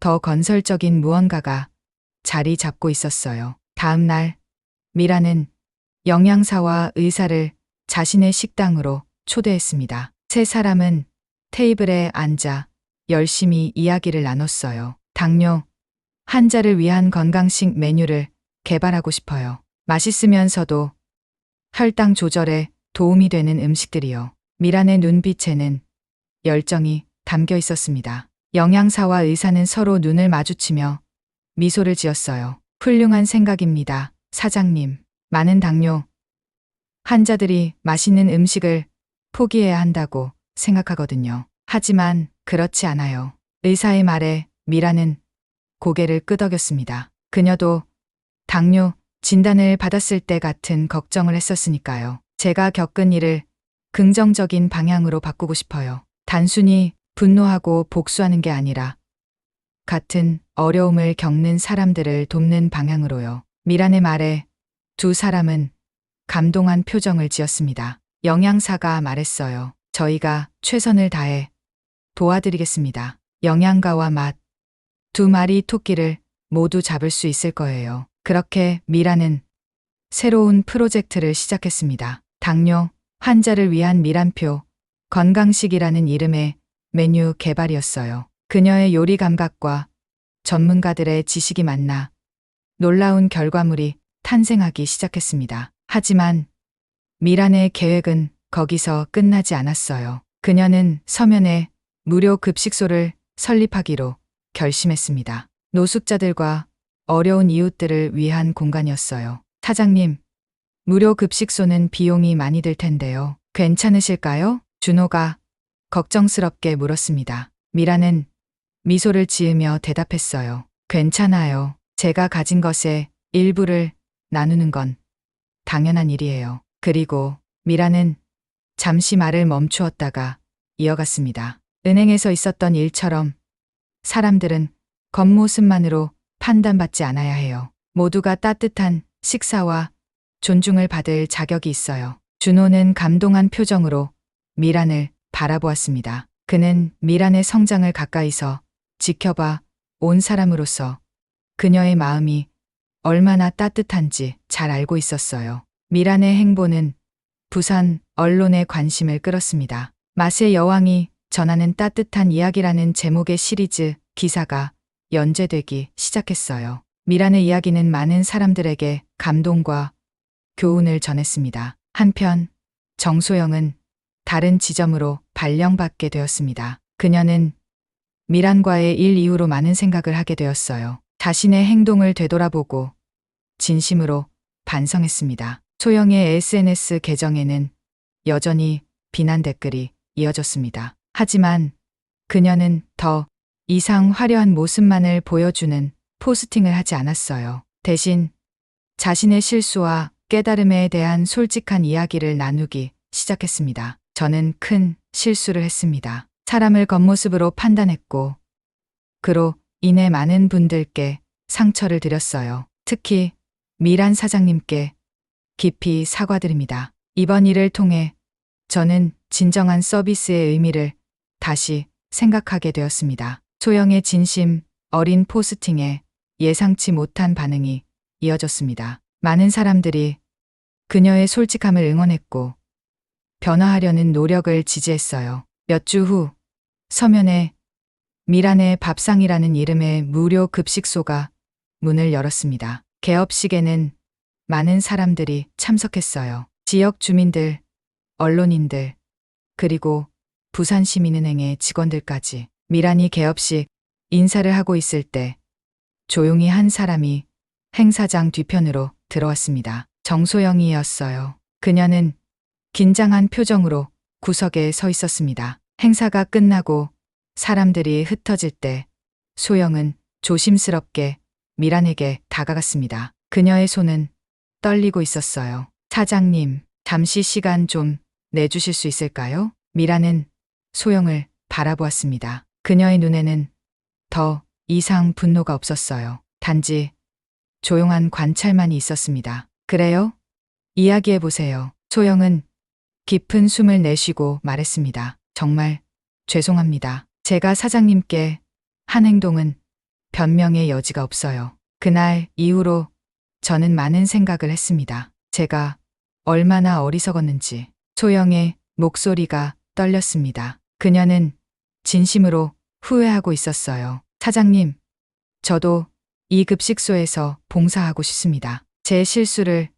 더 건설적인 무언가가 자리 잡고 있었어요. 다음 날 미란은 영양사와 의사를 자신의 식당으로 초대했습니다. 세 사람은 테이블에 앉아 열심히 이야기를 나눴어요. 당뇨 환자를 위한 건강식 메뉴를 개발하고 싶어요. 맛있으면서도 혈당 조절에 도움이 되는 음식들이요. 미란의 눈빛에는 열정이 담겨 있었습니다. 영양사와 의사는 서로 눈을 마주치며 미소를 지었어요. 훌륭한 생각입니다, 사장님. 많은 당뇨 환자들이 맛있는 음식을 포기해야 한다고 생각하거든요. 하지만 그렇지 않아요. 의사의 말에 미란은 고개를 끄덕였습니다. 그녀도 당뇨 진단을 받았을 때 같은 걱정을 했었으니까요. 제가 겪은 일을 긍정적인 방향으로 바꾸고 싶어요. 단순히 분노하고 복수하는 게 아니라 같은 어려움을 겪는 사람들을 돕는 방향으로요. 미란의 말에 두 사람은 감동한 표정을 지었습니다. 영양사가 말했어요. 저희가 최선을 다해 도와드리겠습니다. 영양가와 맛, 두 마리 토끼를 모두 잡을 수 있을 거예요. 그렇게 미란은 새로운 프로젝트를 시작했습니다. 당뇨 환자를 위한 미란표 건강식이라는 이름의 메뉴 개발이었어요. 그녀의 요리 감각과 전문가들의 지식이 만나 놀라운 결과물이 탄생하기 시작했습니다. 하지만 미란의 계획은 거기서 끝나지 않았어요. 그녀는 서면에 무료 급식소를 설립하기로 결심했습니다. 노숙자들과 어려운 이웃들을 위한 공간이었어요. 사장님, 무료 급식소는 비용이 많이 들 텐데요. 괜찮으실까요? 준호가 걱정스럽게 물었습니다. 미라는 미소를 지으며 대답했어요. 괜찮아요. 제가 가진 것의 일부를 나누는 건 당연한 일이에요. 그리고 미라는 잠시 말을 멈추었다가 이어갔습니다. 은행에서 있었던 일처럼 사람들은 겉모습만으로 판단받지 않아야 해요. 모두가 따뜻한 식사와 존중을 받을 자격이 있어요. 준호는 감동한 표정으로 미란을 바라보았습니다. 그는 미란의 성장을 가까이서 지켜봐 온 사람으로서 그녀의 마음이 얼마나 따뜻한지 잘 알고 있었어요. 미란의 행보는 부산 언론의 관심을 끌었습니다. 맛의 여왕이 전하는 따뜻한 이야기라는 제목의 시리즈 기사가 연재되기 시작했어요. 미란의 이야기는 많은 사람들에게 감동과 교훈을 전했습니다. 한편 정소영은 다른 지점으로 발령받게 되었습니다. 그녀는 미란과의 일 이후로 많은 생각을 하게 되었어요. 자신의 행동을 되돌아보고 진심으로 반성했습니다. 소영의 SNS 계정에는 여전히 비난 댓글이 이어졌습니다. 하지만 그녀는 더 이상 화려한 모습만을 보여주는 포스팅을 하지 않았어요. 대신 자신의 실수와 깨달음에 대한 솔직한 이야기를 나누기 시작했습니다. 저는 큰 실수를 했습니다. 사람을 겉모습으로 판단했고 그로 인해 많은 분들께 상처를 드렸어요. 특히 미란 사장님께 깊이 사과드립니다. 이번 일을 통해 저는 진정한 서비스의 의미를 다시 생각하게 되었습니다. 소영의 진심 어린 포스팅에 예상치 못한 반응이 이어졌습니다. 많은 사람들이 그녀의 솔직함을 응원했고 변화하려는 노력을 지지했어요. 몇 주 후 서면에 미란의 밥상이라는 이름의 무료 급식소가 문을 열었습니다. 개업식에는 많은 사람들이 참석했어요. 지역 주민들, 언론인들, 그리고 부산시민은행의 직원들까지. 미란이 개업식 인사를 하고 있을 때 조용히 한 사람이 행사장 뒤편으로 들어왔습니다. 정소영이었어요. 그녀는 긴장한 표정으로 구석에 서 있었습니다. 행사가 끝나고 사람들이 흩어질 때 소영은 조심스럽게 미란에게 다가갔습니다. 그녀의 손은 떨리고 있었어요. 사장님, 잠시 시간 좀 내주실 수 있을까요? 미란은 소영을 바라보았습니다. 그녀의 눈에는 더 이상 분노가 없었어요. 단지 조용한 관찰만이 있었습니다. 그래요? 이야기해보세요. 소영은 깊은 숨을 내쉬고 말했습니다. 정말 죄송합니다. 제가 사장님께 한 행동은 변명의 여지가 없어요. 그날 이후로 저는 많은 생각을 했습니다. 제가 얼마나 어리석었는지. 소영의 목소리가 떨렸습니다. 그녀는 진심으로 후회하고 있었어요. 사장님, 저도 이 급식소에서 봉사하고 싶습니다. 제 실수를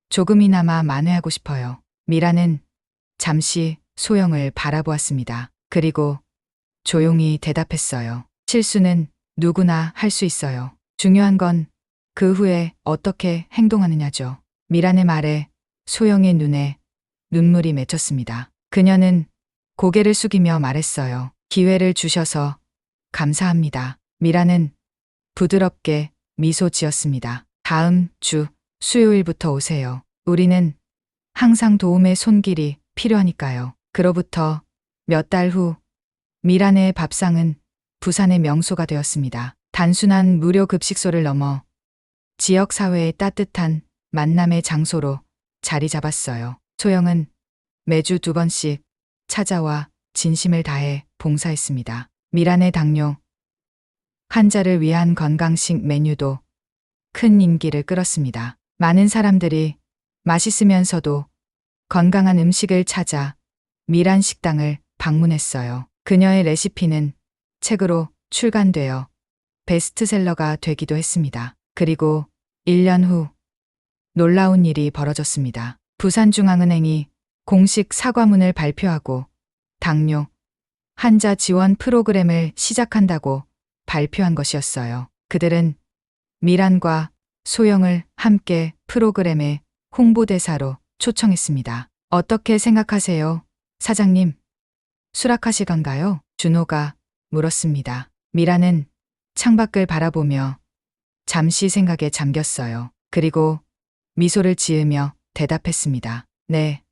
조금이나마 만회하고 싶어요. 미라는 잠시 소영을 바라보았습니다. 그리고 조용히 대답했어요. 실수는 누구나 할 수 있어요. 중요한 건 그 후에 어떻게 행동하느냐죠. 미란의 말에 소영의 눈에 눈물이 맺혔습니다. 그녀는 고개를 숙이며 말했어요. 기회를 주셔서 감사합니다. 미라는 부드럽게 미소 지었습니다. 다음 주 수요일부터 오세요. 우리는 항상 도움의 손길이 필요하니까요. 그로부터 몇 달 후 미란의 밥상은 부산의 명소가 되었습니다. 단순한 무료 급식소를 넘어 지역사회의 따뜻한 만남의 장소로 자리 잡았어요. 소영은 매주 2번씩 찾아와 진심을 다해 봉사했습니다. 미란의 당뇨 환자를 위한 건강식 메뉴도 큰 인기를 끌었습니다. 많은 사람들이 맛있으면서도 건강한 음식을 찾아 미란 식당을 방문했어요. 그녀의 레시피는 책으로 출간되어 베스트셀러가 되기도 했습니다. 그리고 1년 후 놀라운 일이 벌어졌습니다. 부산중앙은행이 공식 사과문을 발표하고 당뇨 환자 지원 프로그램을 시작한다고 발표한 것이었어요. 그들은 미란과 소영을 함께 프로그램의 홍보대사로 초청했습니다. 어떻게 생각하세요, 사장님? 수락하시건가요? 준호가 물었습니다. 미라는 창밖을 바라보며 잠시 생각에 잠겼어요. 그리고 미소를 지으며 대답했습니다. 네,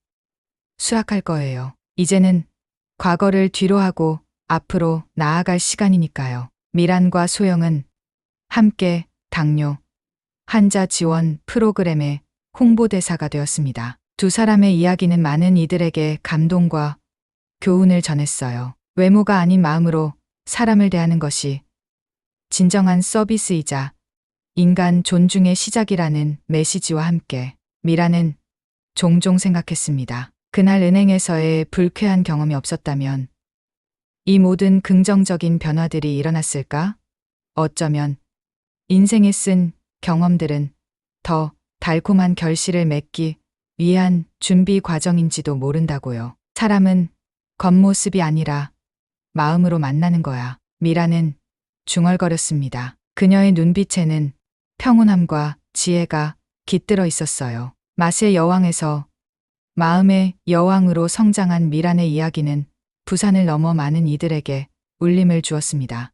수락할 거예요. 이제는 과거를 뒤로하고 앞으로 나아갈 시간이니까요. 미란과 소영은 함께 당뇨 환자 지원 프로그램의 홍보대사가 되었습니다. 두 사람의 이야기는 많은 이들에게 감동과 교훈을 전했어요. 외모가 아닌 마음으로 사람을 대하는 것이 진정한 서비스이자 인간 존중의 시작이라는 메시지와 함께 미라는 종종 생각했습니다. 그날 은행에서의 불쾌한 경험이 없었다면 이 모든 긍정적인 변화들이 일어났을까? 어쩌면 인생에 쓴 경험들은 더 달콤한 결실을 맺기 위한 준비 과정인지도 모른다고요. 사람은 겉모습이 아니라 마음으로 만나는 거야. 미라는 중얼거렸습니다. 그녀의 눈빛에는 평온함과 지혜가 깃들어 있었어요. 맛의 여왕에서 마음의 여왕으로 성장한 미란의 이야기는 부산을 넘어 많은 이들에게 울림을 주었습니다.